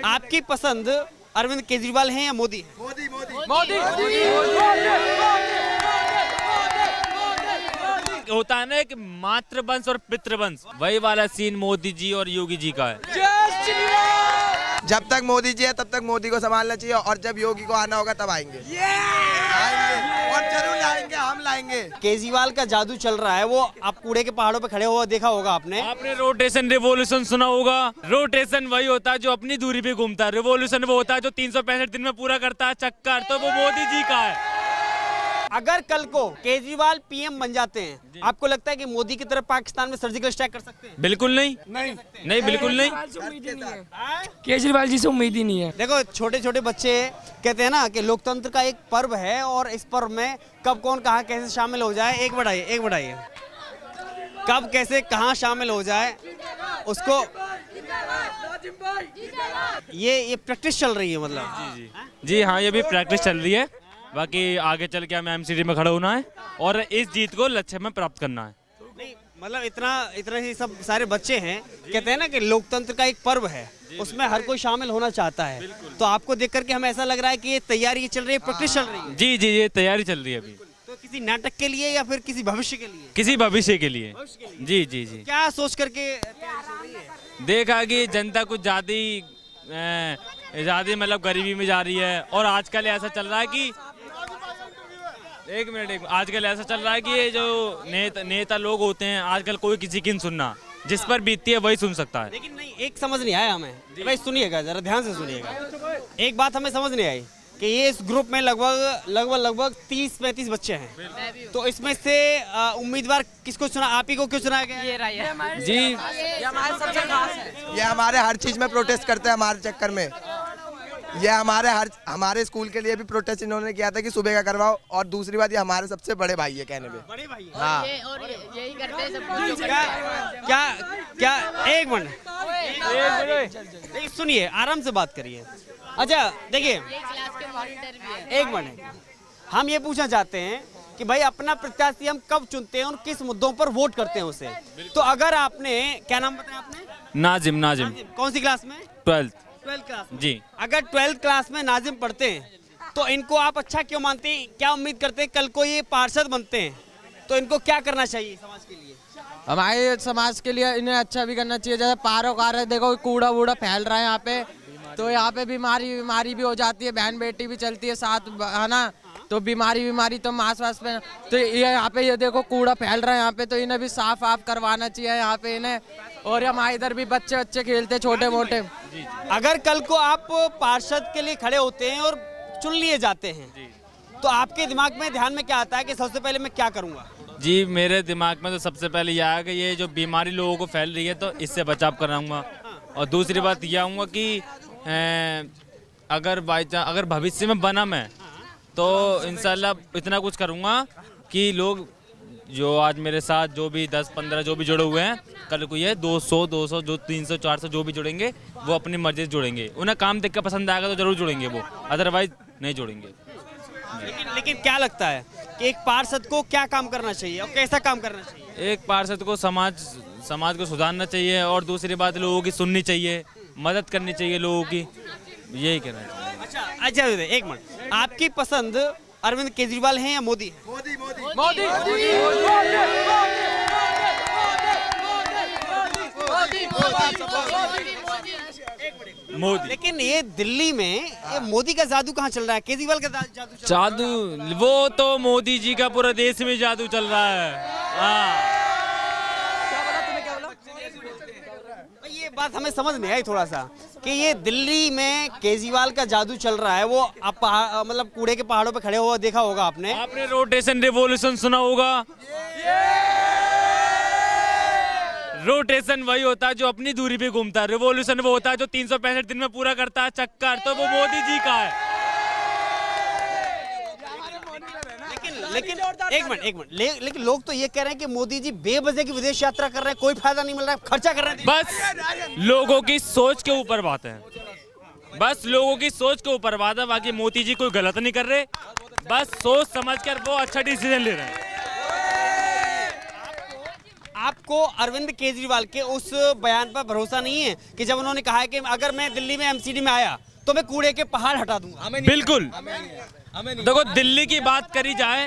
आपकी पसंद अरविंद केजरीवाल हैं या मोदी? मोदी। होता है ना कि मातृवंश और पितृवंश, वही वाला सीन मोदी जी और योगी जी का है। जब तक मोदी जी है तब तक मोदी को संभालना चाहिए, और जब योगी को आना होगा तब आएंगे। आएंगे और जरूर लाएंगे, हम लाएंगे। केजरीवाल का जादू चल रहा है, वो आप कूड़े के पहाड़ों पे खड़े हुआ देखा होगा आपने रोटेशन रिवॉल्यूशन सुना होगा। रोटेशन वही होता है जो अपनी दूरी पे घूमता है, रिवॉल्यूशन वो होता है जो 365 दिन में पूरा करता है चक्कर, तो वो मोदी जी का है। अगर कल को केजरीवाल पीएम बन जाते हैं, आपको लगता है कि मोदी की तरफ पाकिस्तान में सर्जिकल स्ट्राइक कर सकते हैं? बिल्कुल नहीं, बिल्कुल नहीं। केजरीवाल जी से उम्मीद ही नहीं है। देखो, छोटे छोटे बच्चे कहते हैं ना कि लोकतंत्र का एक पर्व है, और इस पर्व में कब कौन कहाँ कैसे शामिल हो जाए, एक बढ़ाइए कब कैसे कहाँ शामिल हो जाए उसको, ये प्रैक्टिस चल रही है मतलब। जी हाँ, ये भी प्रैक्टिस चल रही है। बाकी आगे चल के हमें एमसीडी में खड़ा होना है और इस जीत को लक्ष्य में प्राप्त करना है। नहीं मतलब इतना ही सब सारे बच्चे हैं, कहते हैं ना कि लोकतंत्र का एक पर्व है, उसमें हर कोई शामिल होना चाहता है। तो आपको देख करके हमें ऐसा लग रहा है कि ये तैयारी चल रही है, प्रैक्टिस चल रही है। जी, ये तैयारी चल रही है अभी। तो किसी नाटक के लिए या फिर किसी भविष्य के लिए? किसी भविष्य के लिए। जी। क्या सोच करके तैयारी चल रही है? देखा कि जनता कुछ ज्यादा मतलब गरीबी में जा रही है, और आजकल ऐसा चल रहा है कि आजकल ऐसा चल रहा है कि ये जो नेता लोग होते हैं, आजकल कोई किसी की नहीं सुनना, जिस पर बीतती है वही सुन सकता है। लेकिन नहीं, एक समझ नहीं आया हमें भाई, सुनिएगा जरा ध्यान से सुनिएगा। एक बात हमें समझ नहीं आई कि ये इस ग्रुप में लगभग 30-35 बच्चे हैं, तो इसमें से उम्मीदवार किसको चुना, आप ही को क्यों चुना गया? जी, ये हमारे सबसे खास है। ये हमारे हर चीज में प्रोटेस्ट करते हैं, हमारे चक्कर में। ये हमारे स्कूल के लिए भी प्रोटेस्ट इन्होंने किया था कि सुबह का करवाओ, और दूसरी बात ये हमारे सबसे बड़े भाई है कहने में। बड़े भाई हाँ। और यही करते हैं सब। क्या एक मिनट सुनिए, आराम से बात करिए। अच्छा देखिए, एक मिनट, हम ये पूछना चाहते हैं कि भाई अपना प्रत्याशी हम कब चुनते हैं और किस मुद्दों पर वोट करते हैं उसे। तो अगर आपने, क्या नाम बताया आपने? नाजिम। कौन सी क्लास में? 12th क्लास में। जी। अगर 12th क्लास में नाजिम पढ़ते हैं तो इनको आप अच्छा क्यों मानते हैं? क्या उम्मीद करते हैं कल को ये पार्षद बनते हैं तो इनको क्या करना चाहिए समाज के लिए? हमारे समाज के लिए इन्हें अच्छा भी करना चाहिए। जैसे पारोकार है, देखो कूड़ा वूड़ा फैल रहा है यहाँ पे, तो यहाँ पे बीमारी भी हो जाती है, बहन बेटी भी चलती है साथ, है ना, तो बीमारी तो मांस वास पे, तो ये यहाँ पे ये देखो कूड़ा फैल रहा है यहाँ पे, तो इन्हें भी साफ करवाना चाहिए यहाँ पे इन्हें। और हमारे इधर भी बच्चे खेलते छोटे मोटे। अगर कल को आप पार्षद के लिए खड़े होते हैं और चुन लिए जाते हैं तो आपके दिमाग में ध्यान में क्या आता है कि सबसे पहले मैं क्या करूँगा? जी, मेरे दिमाग में तो सबसे पहले यह है कि ये जो बीमारी लोगों को फैल रही है तो इससे बचाव कराऊंगा, और दूसरी बात यह आऊँगा कि अगर भविष्य में बना मैं तो इंशाल्लाह इतना कुछ करूँगा कि लोग जो आज मेरे साथ जो भी 10-15 जो भी जुड़े हुए हैं, कल को ये 200 जो 300-400 जो भी जुड़ेंगे वो अपनी मर्जी से जुड़ेंगे। उन्हें काम देख कर पसंद आएगा तो जरूर जुड़ेंगे वो, अदरवाइज नहीं जुड़ेंगे। लेकिन क्या लगता है कि एक पार्षद को क्या काम करना चाहिए और कैसा काम करना चाहिए? एक पार्षद को समाज को सुधारना चाहिए, और दूसरी बात लोगों की सुननी चाहिए, मदद करनी चाहिए लोगों की, यही कहना चाहिए। अच्छा एक मिनट, आपकी पसंद अरविंद केजरीवाल हैं या मोदी? मोदी। लेकिन ये दिल्ली में ये मोदी का जादू कहाँ चल रहा है? केजरीवाल का जादू वो तो मोदी जी का पूरा देश में जादू चल रहा है। हाँ, ये बात हमें समझ नहीं आई थोड़ा सा कि ये दिल्ली में केजरीवाल का जादू चल रहा है, वो आप मतलब कूड़े के पहाड़ों पे खड़े हुआ देखा होगा आपने रोटेशन रिवॉल्यूशन सुना होगा। रोटेशन वही होता है जो अपनी दूरी पे घूमता है, रिवॉल्यूशन वो होता है जो 365 दिन में पूरा करता है चक्कर, तो वो मोदी जी का है। लेकिन एक मिनट लेकिन लोग तो ये कह रहे हैं कि मोदी जी बेवजह की विदेश यात्रा कर रहे हैं, कोई फायदा नहीं मिल रहा है, खर्चा कर रहे हैं। बस लोगों की सोच के ऊपर बात है, बाकी मोदी जी कोई गलत नहीं कर रहे, बस सोच समझ कर वो अच्छा डिसीजन ले रहे हैं। आपको अरविंद केजरीवाल के उस बयान पर भरोसा नहीं है कि जब उन्होंने कहा है कि अगर मैं दिल्ली में एमसीडी में आया तो मैं कूड़े के पहाड़ हटा दूंगा? बिल्कुल। देखो, दिल्ली की बात करी जाए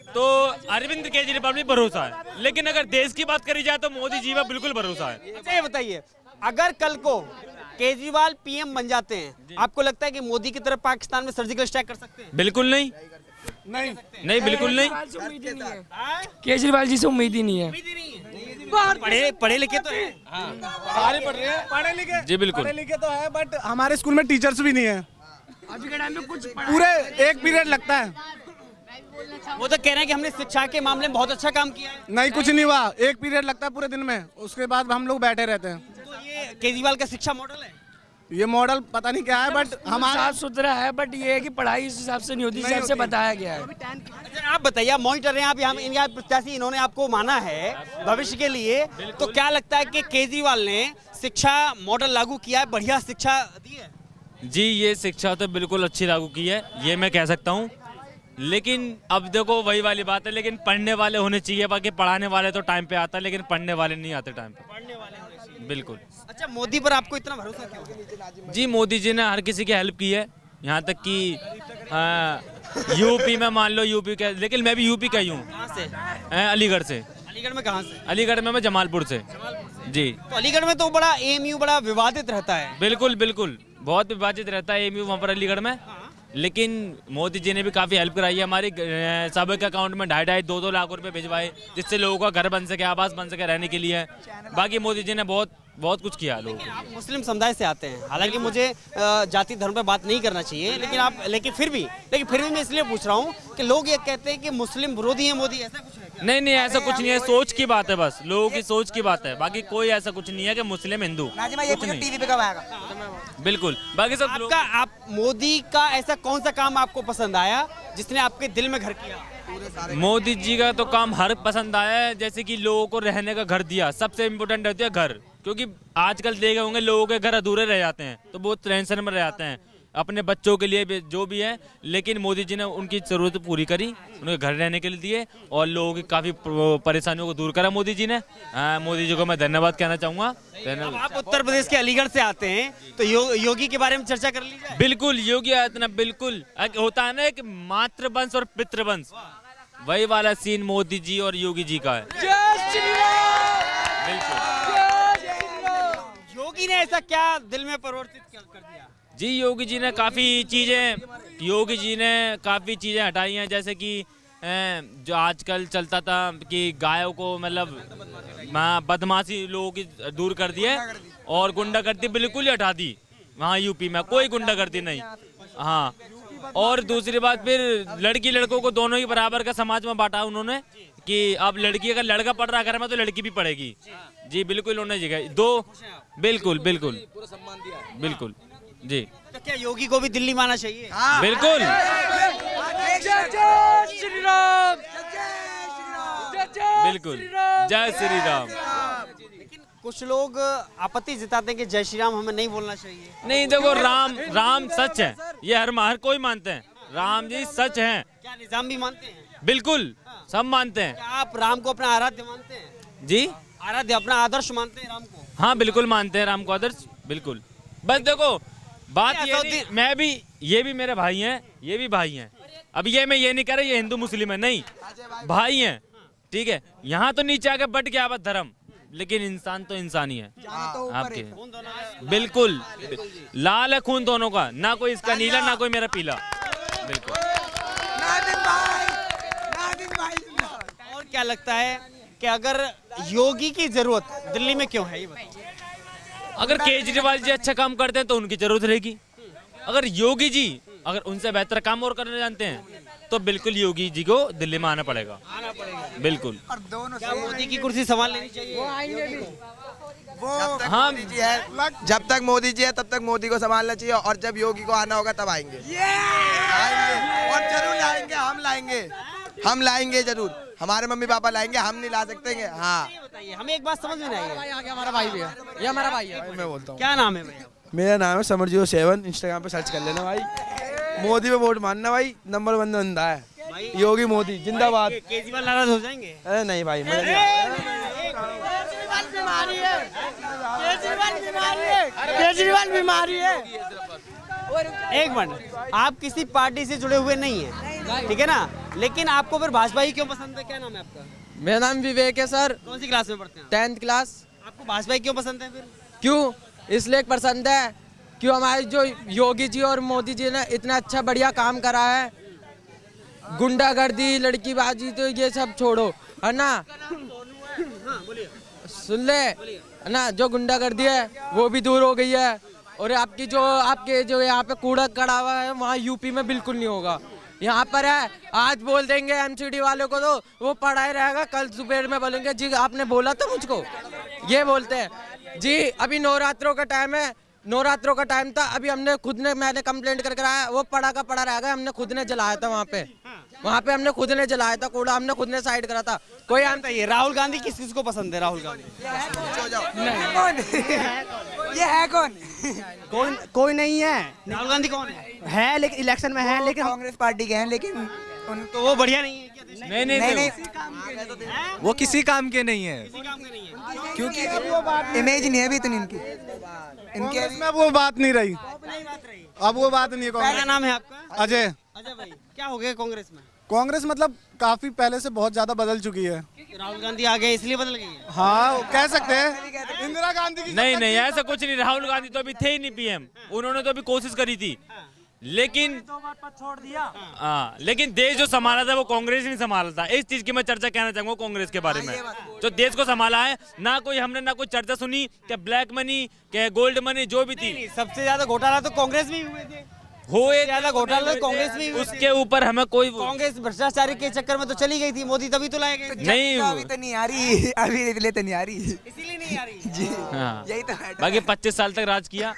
तो अरविंद केजरीवाल भी भरोसा है, लेकिन अगर देश की बात करी जाए तो मोदी जी पर बिल्कुल भरोसा है। अच्छा ये बताइए, अगर कल को केजरीवाल पीएम बन जाते हैं, आपको लगता है कि मोदी की तरफ पाकिस्तान में सर्जिकल स्ट्राइक कर सकते हैं? बिल्कुल नहीं, नहीं बिल्कुल नहीं। केजरीवाल जी से उम्मीद ही नहीं है। पढ़े लिखे तो हैं। सारे पढ़ रहे हैं, पढ़े लिखे जी बिल्कुल। पढ़े लिखे तो है, बट हमारे स्कूल में टीचर्स भी नहीं है। अभी के टाइम में कुछ पूरे एक पीरियड लगता है, वो तो कह रहे हैं कि हमने शिक्षा के मामले में बहुत अच्छा काम किया है। नहीं कुछ नहीं हुआ। एक पीरियड लगता है पूरे दिन में, उसके बाद हम लोग बैठे रहते हैं। तो ये केजरीवाल का शिक्षा मॉडल है। ये मॉडल पता नहीं क्या है, बट हमारा साफ सुथरा है, बट ये है कि पढ़ाई इस हिसाब से नहीं होती जिस हिसाब से बताया गया है। अच्छा, आप बताइए, आप मॉनिटर हैं, आप यहाँ इनका प्रत्याशी, इन्होंने आपको माना है भविष्य के लिए, तो क्या लगता है कि केजरीवाल ने शिक्षा मॉडल लागू किया है, बढ़िया शिक्षा दी है? जी, ये शिक्षा तो बिल्कुल अच्छी लागू की है, ये मैं कह सकता हूँ। लेकिन अब देखो वही वाली बात है, लेकिन पढ़ने वाले होने चाहिए, बाकी पढ़ाने वाले तो टाइम पे आता है, लेकिन पढ़ने वाले नहीं आते टाइम पे। पढ़ने वाले होने चाहिए। बिल्कुल। अच्छा, मोदी पर आपको इतना भरोसा क्यों है? जी, मोदी जी ने हर किसी की हेल्प की है, यहाँ तक कि यूपी में मान लो, यूपी का, लेकिन मैं भी यूपी का ही हूँ। कहाँ से? अलीगढ़ से। अलीगढ़ में कहाँ से? अलीगढ़ में मैं जमालपुर से। जी तो अलीगढ़ में तो बड़ा एएमयू बड़ा विवादित रहता है। बिल्कुल बिल्कुल, बहुत विभाजित रहता है एमयू वहाँ पर अलीगढ़ में। लेकिन मोदी जी ने भी काफ़ी हेल्प कराई है हमारी। सबके अकाउंट में 2.5-2 लाख रुपए भिजवाए, जिससे लोगों का घर बन सके, आवास बन सके रहने के लिए। बाकी मोदी जी ने बहुत कुछ किया लोगों को। आप मुस्लिम समुदाय से आते हैं, हालांकि मुझे जाति धर्म पे बात नहीं करना चाहिए, लेकिन फिर भी मैं इसलिए पूछ रहा हूँ कि लोग ये कहते हैं कि मुस्लिम विरोधी है मोदी, ऐसा कुछ है क्या? नहीं, ऐसा कुछ नहीं है, सोच की बात है, बस लोगों की सोच की बात है। बाकी कोई ऐसा कुछ नहीं है कि मुस्लिम हिंदू, कुछ नहीं। टीवी पे कब आएगा? बिल्कुल, बाकी सब लोग। आप मोदी का ऐसा कौन सा काम आपको पसंद आया जिसने आपके दिल में घर किया? मोदी जी का तो काम हर पसंद आया है, जैसे कि लोगों को रहने का घर दिया। सबसे इम्पोर्टेंट होती है घर, क्योंकि आजकल देखे होंगे लोगों के घर अधूरे रह जाते हैं, तो बहुत टेंशन में रह जाते हैं अपने बच्चों के लिए भी, जो भी है। लेकिन मोदी जी ने उनकी ज़रूरत पूरी करी, उन्हें घर रहने के लिए दिए और लोगों की काफ़ी परेशानियों को दूर करा मोदी जी ने। मोदी जी को मैं धन्यवाद कहना चाहूँगा। अब आप उत्तर प्रदेश के अलीगढ़ से आते हैं, तो योगी के बारे में चर्चा कर ली जाए। बिल्कुल, योगी आदित्यनाथ, बिल्कुल होता है ना कि मातृवंश और पितृवंश, वही वाला सीन मोदी जी और योगी जी का है। बिल्कुल। योगी ने ऐसा क्या दिल में परिवर्तित कर दिया? जी, योगी जी ने काफ़ी चीज़ें हटाई हैं, जैसे कि जो आजकल चलता था कि गायों को मतलब बदमाशी लोगों की दूर कर दी है, और गुंडागर्दी बिल्कुल ही हटा दी। वहाँ यूपी में कोई गुंडागर्दी नहीं। हाँ, और दूसरी बात, फिर लड़की लड़कों को दोनों ही बराबर का समाज में बांटा उन्होंने, कि अब लड़की, अगर लड़का पढ़ रहा है घर में तो लड़की भी पढ़ेगी। जी बिल्कुल, उन्होंने जगह दो, बिल्कुल बिल्कुल जी। तो क्या योगी को भी दिल्ली में आना चाहिए? बिल्कुल। बिल्कुल, जय श्री राम। लेकिन कुछ लोग आपत्ति जताते हैं कि जय श्री राम हमें नहीं बोलना चाहिए। नहीं, देखो, राम सच है, ये हर कोई मानते हैं। राम जी सच हैं। क्या निजाम भी मानते हैं? बिल्कुल, सब मानते हैं। क्या आप राम को अपना आराध्य मानते हैं? जी, आराध्य, अपना आदर्श मानते हैं राम को? हाँ बिल्कुल मानते हैं राम को आदर्श, बिल्कुल। बस देखो, बात ये नहीं, मैं भी, ये भी मेरे भाई हैं, ये भी भाई हैं। अब ये मैं ये नहीं कह रहा ये हिंदू मुस्लिम है, नहीं, भाई हैं, ठीक है। यहाँ तो नीचे आके बट गया धर्म, लेकिन इंसान तो इंसान ही है आपके। बिल्कुल, लाल है खून दोनों का, ना कोई इसका नीला ना कोई मेरा पीला। बिल्कुल। और क्या लगता है कि अगर योगी की जरूरत दिल्ली में क्यों है, ये बताओ? अगर केजरीवाल जी अच्छा काम करते हैं तो उनकी जरूरत रहेगी। अगर योगी जी अगर उनसे बेहतर काम और करना जानते हैं तो बिल्कुल योगी जी को दिल्ली में आना पड़ेगा। बिल्कुल। क्या मोदी की कुर्सी संभाल लेनी चाहिए? हाँ, जब तक मोदी जी है तब तक मोदी को संभालना चाहिए, और जब योगी को आना होगा तब आएंगे। और जरूर लाएंगे, हम लाएंगे जरूर। हमारे मम्मी पापा लाएंगे, हम नहीं ला सकते। हाँ, बताइए, हमें एक बात समझ में नहीं आई। हमारा भाई भी है, ये हमारा भाई है। मैं बोलता हूँ, क्या नाम है भैया? मेरा नाम है समर07, इंस्टाग्राम पे सर्च कर लेना भाई। मोदी पे वोट मानना भाई, नंबर 1 बंदा है योगी मोदी, जिंदाबाद। केजरीवाल नाराज हो जाएंगे? अरे नहीं भाई, मुझे नहीं। केजरीवाल बीमारी है। एक मिनट, आप किसी पार्टी से जुड़े हुए नहीं है, ठीक है ना, लेकिन आपको फिर भाजपा ही क्यों पसंद है? क्या नाम है आपका? मेरा नाम विवेक है सर, कौन सी क्लास में पढ़ते हैं 10th क्लास। आपको भाजपा ही क्यों पसंद है फिर? क्यों? इसलिए पसंद है क्यों हमारे जो योगी जी और मोदी जी ने इतना अच्छा बढ़िया काम करा है। गुंडागर्दी, लड़कीबाजी तो ये सब छोड़ो, है ना, सुन ले, है ना, जो गुंडागर्दी है वो भी दूर हो गई है। और आपकी जो आपके जो यहाँ पे कूड़ा कड़ा हुआ है वहाँ यूपी में बिल्कुल नहीं होगा। यहाँ पर है, आज बोल देंगे एमसीडी वालों को तो वो पढ़ा ही रहेगा, कल सुबह में बोलेंगे जी आपने बोला था मुझको, ये बोलते हैं जी। अभी नवरात्रों का टाइम है, नवरात्रों का टाइम था, अभी मैंने कंप्लेंट करके आया, वो पड़ा का पड़ा रहेगा, हमने खुद ने जलाया था वहाँ पे हमने खुद ने जलाया था कूड़ा, हमने खुद ने साइड करा था। कोई हम बताइए, राहुल गांधी किस किस को पसंद है? राहुल गांधी ये है कौन? कोई नहीं है। राहुल गांधी कौन है? लेकिन इलेक्शन में है, लेकिन कांग्रेस पार्टी के हैं, लेकिन तो वो बढ़िया नहीं है क्या देश में? नहीं वो किसी काम के नहीं है, किसी काम के नहीं है। क्योंकि इमेज नहीं है अभी इतनी इनकी। कांग्रेस में अब वो बात नहीं रही, अब वो बात नहीं है। क्या नाम है आपका? अजय। अजय भाई, क्या हो गया कांग्रेस में? कांग्रेस मतलब काफी पहले से बहुत ज्यादा बदल चुकी है। राहुल गांधी आ गए इसलिए बदल गई है? हाँ कह सकते हैं। इंदिरा गांधी की नहीं नहीं, ऐसा कुछ नहीं। राहुल गांधी तो अभी थे ही नहीं पीएम, उन्होंने तो अभी कोशिश करी थी, लेकिन 2 बार पद छोड़ दिया। हाँ, लेकिन देश जो संभाला था वो कांग्रेस नहीं संभाला था। इस चीज की मैं चर्चा कहना चाहूंगा कांग्रेस के बारे में। जो देश को संभाला है ना, हमने ना कोई चर्चा सुनी कि ब्लैक मनी, कि गोल्ड मनी, जो भी थी। सबसे ज्यादा घोटाला तो कांग्रेस में ही हुए थे। हुए ज्यादा घोटाला तो कांग्रेस में ही हुए थे। उसके ऊपर हमें कोई कांग्रेस भ्रष्टाचारी के चक्कर में तो चली गई थी, मोदी तभी तो लाए गए थे। नहीं, अभी तो नहीं आ रही, अभी इसलिए तो नहीं आ रही, इसीलिए नहीं आ रही। हाँ, यही तो है। बाकी 25 साल तक राज किया।